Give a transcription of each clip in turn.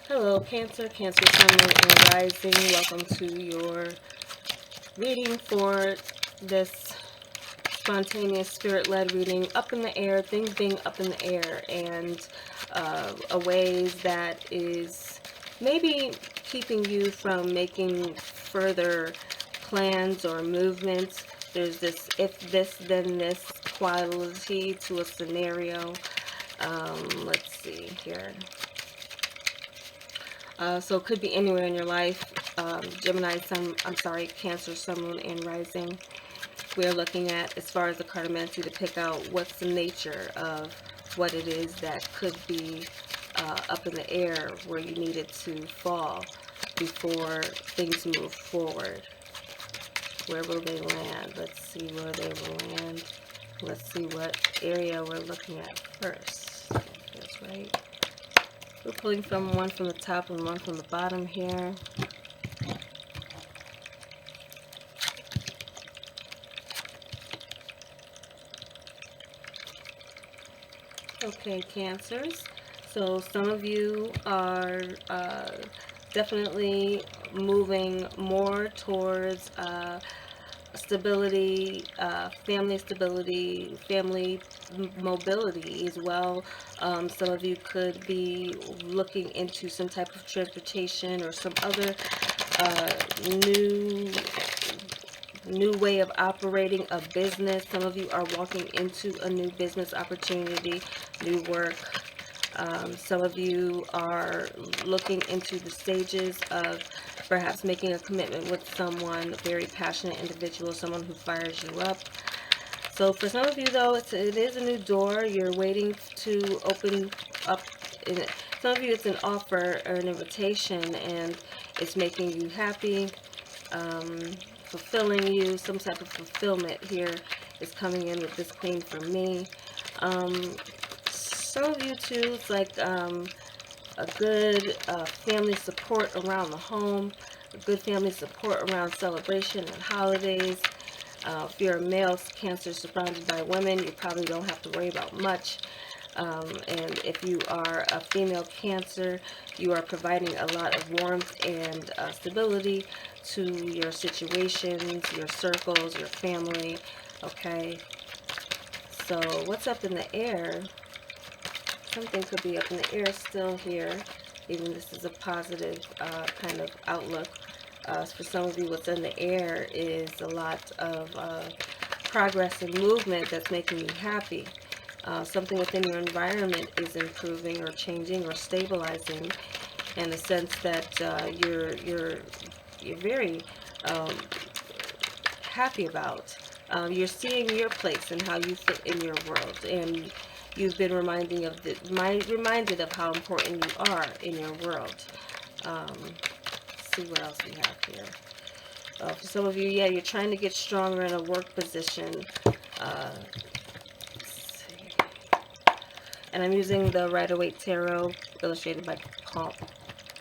Hello, Cancer, Cancer Sun, Moon, and Rising. Welcome to your reading for this spontaneous spirit-led reading. Up in the air, things being up in the air, and a ways that is maybe keeping you from making further plans or movements. There's this if this then this quality to a scenario. Let's see here. So it could be anywhere in your life. Gemini, Cancer, Sun, Moon, and Rising. We're looking at, as far as the cartomancy, to pick out what's the nature of what it is that could be up in the air where you need it to fall before things move forward. Where will they land? Let's see where they will land. Let's see what area we're looking at first. That's right. We're pulling from one from the top and one from the bottom here. Okay, Cancers. So some of you are definitely moving more towards stability, family stability, family mobility as well. Some of you could be looking into some type of transportation or some other new way of operating a business. Some of you are walking into a new business opportunity, new work. Some of you are looking into the stages of perhaps making a commitment with someone, a very passionate individual, someone who fires you up. So for some of you, though, it is a new door. You're waiting to open up. Some of you, it's an offer or an invitation, and it's making you happy, fulfilling you. Some type of fulfillment here is coming in with this Queen for me. Some of you, too, it's like a good family support around the home, a good family support around celebration and holidays. If you're a male Cancer surrounded by women, you probably don't have to worry about much. And if you are a female Cancer, you are providing a lot of warmth and stability to your situations, your circles, your family. Okay, so what's up in the air? Something could be up in the air still here, even this is a positive kind of outlook. For some of you, what's in the air is a lot of progress and movement that's making you happy. Something within your environment is improving or changing or stabilizing, in the sense that you're very happy about. You're seeing your place and how you fit in your world, and you've been reminded of how important you are in your world. Let's see what else we have here. For some of you, yeah, you're trying to get stronger in a work position. Let's see. And I'm using the Rider-Waite Tarot, illustrated by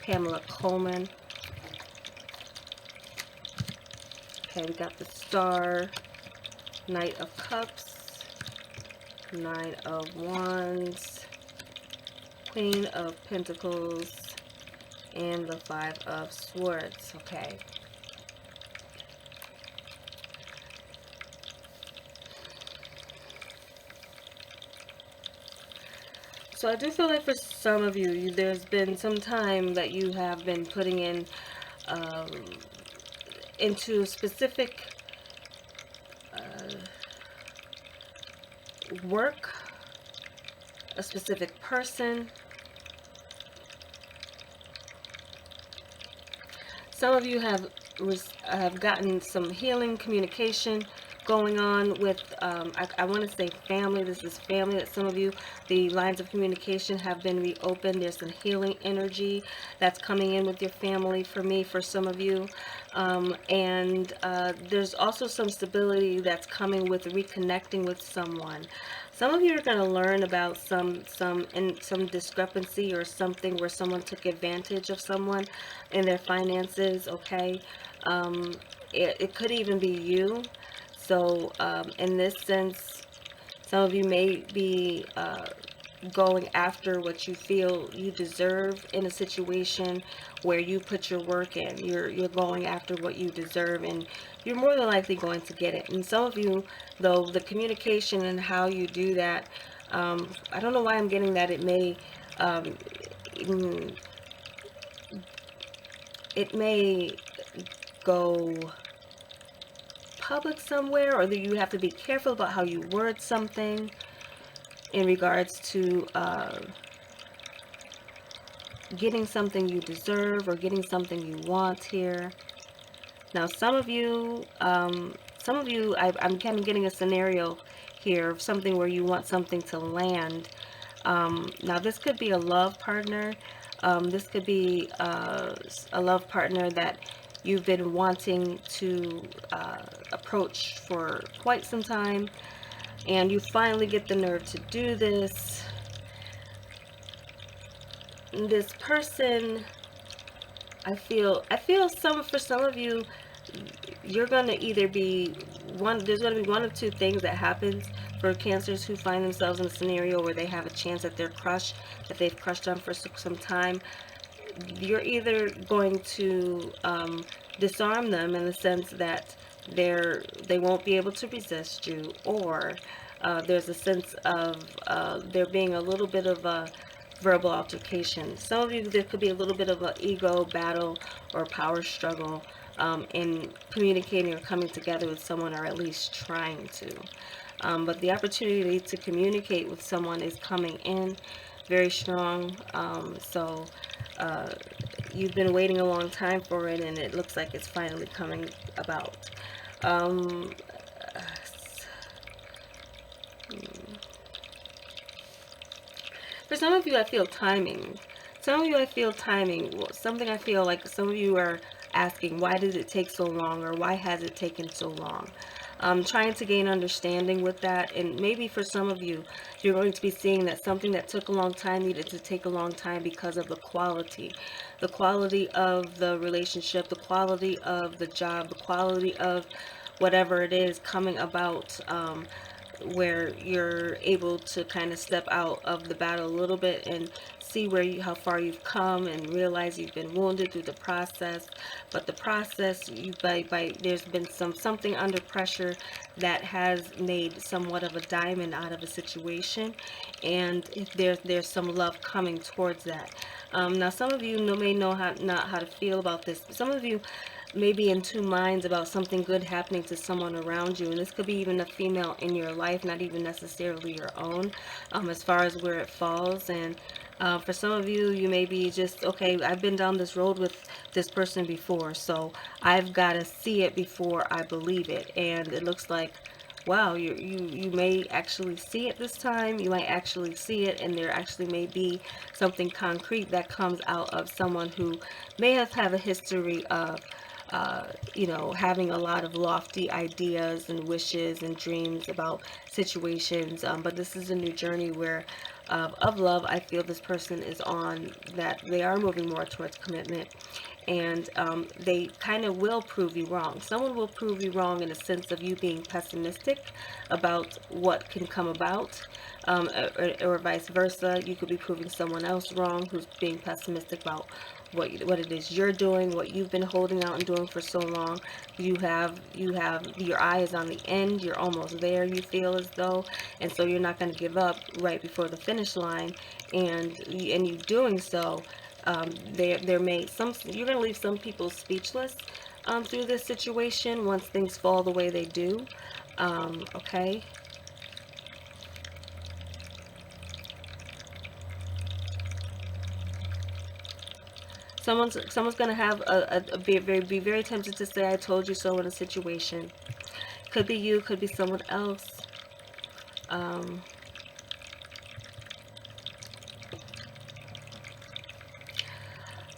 Pamela Coleman. Okay, we got the Star, Knight of Cups, Nine of Wands, Queen of Pentacles, and the Five of Swords. Okay. So I do feel like for some of you, there's been some time that you have been putting in into specific work, a specific person. Some of you have gotten some healing communication going on with, I want to say family. This is family that some of you, the lines of communication have been reopened. There's some healing energy that's coming in with your family for me, for some of you. And there's also some stability that's coming with reconnecting with someone. Some of you are going to learn about some discrepancy or something where someone took advantage of someone in their finances. Okay, it could even be you. So in this sense, some of you may be going after what you feel you deserve in a situation where you put your work in. You're going after what you deserve, and you're more than likely going to get it. And some of you, though, the communication and how you do that, I don't know why I'm getting that. Um, mm, it may go public somewhere, or that you have to be careful about how you word something in regards to getting something you deserve or getting something you want here. Now, some of you, I'm kind of getting a scenario here of something where you want something to land. Now, this could be a love partner. This could be a love partner that you've been wanting to approach for quite some time, and you finally get the nerve to do this. This person, for some of you, you're going to either be there's going to be one of two things that happens for Cancers who find themselves in a scenario where they have a chance at their crush that they've crushed on for some time. You're either going to disarm them in the sense that they won't be able to resist you, or there's a sense of there being a little bit of a verbal altercation. Some of you, there could be a little bit of an ego battle or power struggle in communicating or coming together with someone, or at least trying to. But the opportunity to communicate with someone is coming in very strong. So you've been waiting a long time for it, and it looks like it's finally coming about. Um, For some of you, I feel timing. Some of you, I feel timing. Something I feel like some of you are asking, why does it take so long, or why has it taken so long? Trying to gain understanding with that, and maybe for some of you, you're going to be seeing that something that took a long time needed to take a long time because of the quality of the relationship, the quality of the job, the quality of whatever it is coming about, where you're able to kind of step out of the battle a little bit and see how far you've come, and realize you've been wounded through the process. But the process, there's been something under pressure that has made somewhat of a diamond out of a situation, and there's some love coming towards that. Now, some of you may know not how to feel about this. Some of you may be in two minds about something good happening to someone around you, and this could be even a female in your life, not even necessarily your own, as far as where it falls. And for some of you, you may be just, okay, I've been down this road with this person before, so I've got to see it before I believe it. And it looks like, wow, you may actually see it this time. You might actually see it, and there actually may be something concrete that comes out of someone who may have a history of having a lot of lofty ideas and wishes and dreams about situations. But this is a new journey where, of love, I feel this person is on, that they are moving more towards commitment. And they kind of will prove you wrong. Someone will prove you wrong in a sense of you being pessimistic about what can come about, or vice versa. You could be proving someone else wrong who's being pessimistic about what it is you're doing, what you've been holding out and doing for so long. You have your eye is on the end. You're almost there, you feel as though, and so you're not going to give up right before the finish line. And you doing so, you're going to leave some people speechless through this situation once things fall the way they do. Okay. Someone's going to have be very tempted to say, "I told you so" in a situation. Could be you, could be someone else. Um,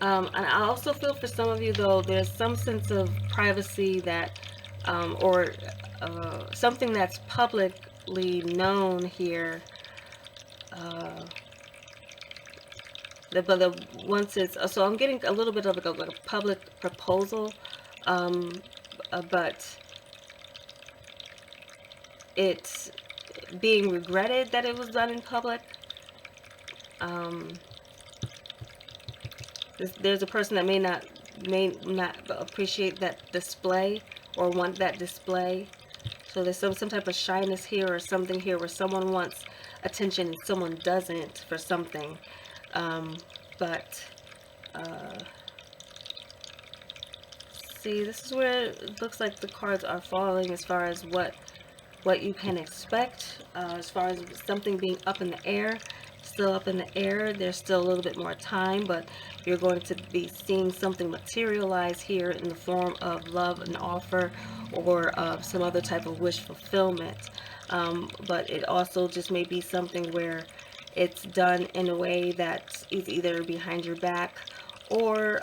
and I also feel for some of you, though, there's some sense of privacy that, or something that's publicly known here. Once it's so, I'm getting a little bit of like a public proposal, but it's being regretted that it was done in public. There's a person that may not appreciate that display or want that display. So there's some type of shyness here or something here where someone wants attention and someone doesn't for something. But see, this is where it looks like the cards are falling as far as what you can expect, as far as something being up in the air. Still up in the air. There's still a little bit more time, but you're going to be seeing something materialize here in the form of love, an offer, or some other type of wish fulfillment. But it also just may be something where it's done in a way that is either behind your back, or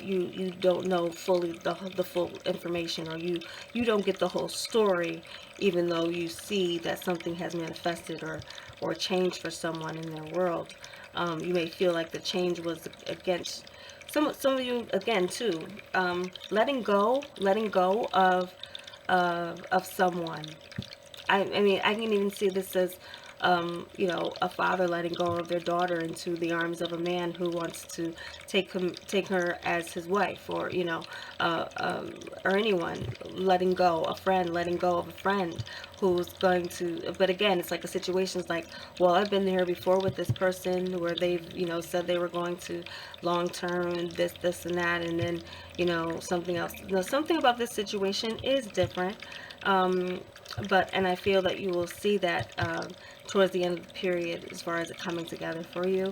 you don't know fully the full information, or you don't get the whole story, even though you see that something has manifested or changed for someone in their world. You may feel like the change was against some of you again too. Letting go of someone. I mean, I can even see this as, a father letting go of their daughter into the arms of a man who wants to take her as his wife, or anyone letting go, a friend letting go of a friend who's going to. But again, it's like a situation. It's like, well, I've been there before with this person where they've, said they were going to long term and this and that, and then, something else. Something about this situation is different. And I feel that you will see that towards the end of the period as far as it coming together for you.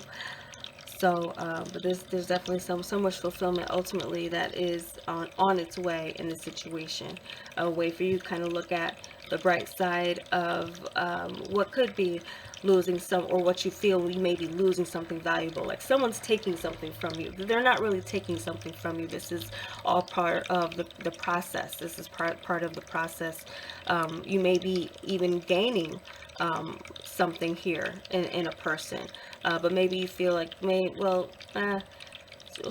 So, but there's definitely so much fulfillment ultimately that is on its way in this situation. A way for you to kind of look at the bright side of what could be losing or what you feel you may be losing something valuable. Like someone's taking something from you. They're not really taking something from you. This is all part of the process. This is part of the process. You may be even gaining something here in a person. But maybe you feel like,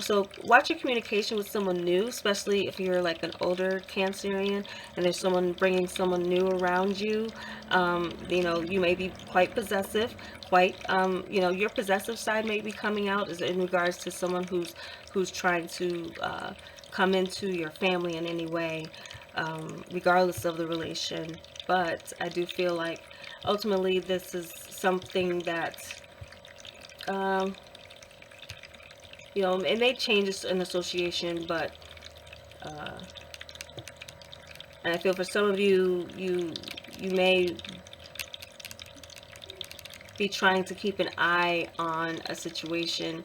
so watch your communication with someone new, especially if you're like an older Cancerian and there's someone bringing someone new around you. You may be quite possessive, your possessive side may be coming out as in regards to someone who's trying to come into your family in any way, regardless of the relation. But I do feel like ultimately this is something that it may change an association, but and I feel for some of you, you may be trying to keep an eye on a situation,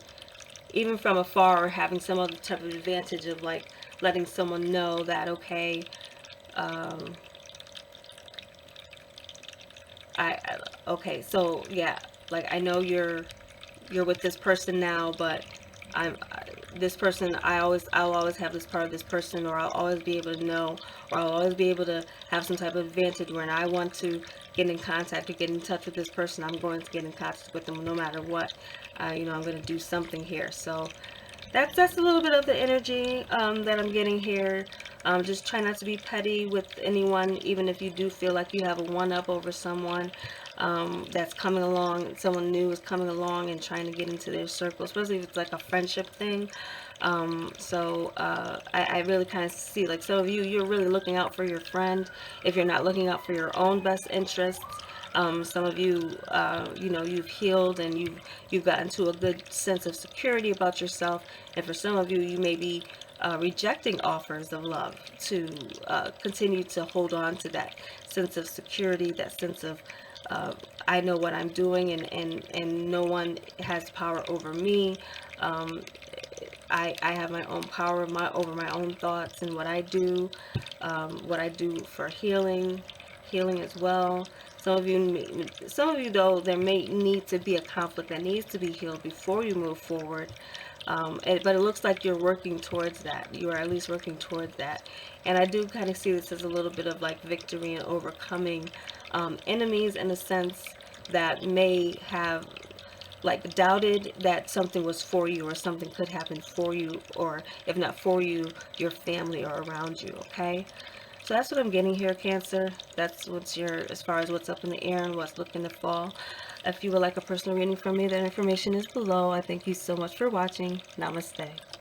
even from afar, or having some other type of advantage of like letting someone know that, okay, okay, so yeah, like I know you're with this person now, but this person, I'll always have this part of this person, or I'll always be able to know, or I'll always be able to have some type of advantage when I want to get in contact or get in touch with this person. I'm going to get in contact with them no matter what. I'm going to do something here. So that's a little bit of the energy that I'm getting here. Just try not to be petty with anyone, even if you do feel like you have a one-up over someone that's coming along. Someone new is coming along and trying to get into their circle, especially if it's like a friendship thing. I really kind of see, like, some of you're really looking out for your friend if you're not looking out for your own best interests. Some of you, you've healed and you've gotten to a good sense of security about yourself. And for some of you, you may be rejecting offers of love to continue to hold on to that sense of security, that sense of I know what I'm doing, and no one has power over me. I have my own power over my own thoughts and what I do for healing as well. Some of you though, there may need to be a conflict that needs to be healed before you move forward. But it looks like you're working towards that. You are at least working towards that. And I do kind of see this as a little bit of like victory and overcoming enemies, in a sense, that may have like doubted that something was for you, or something could happen for you, or if not for you, your family or around you. Okay, so that's what I'm getting here, Cancer. That's as far as what's up in the air and what's looking to fall. If you would like a personal reading from me, that information is below. I thank you so much for watching. Namaste.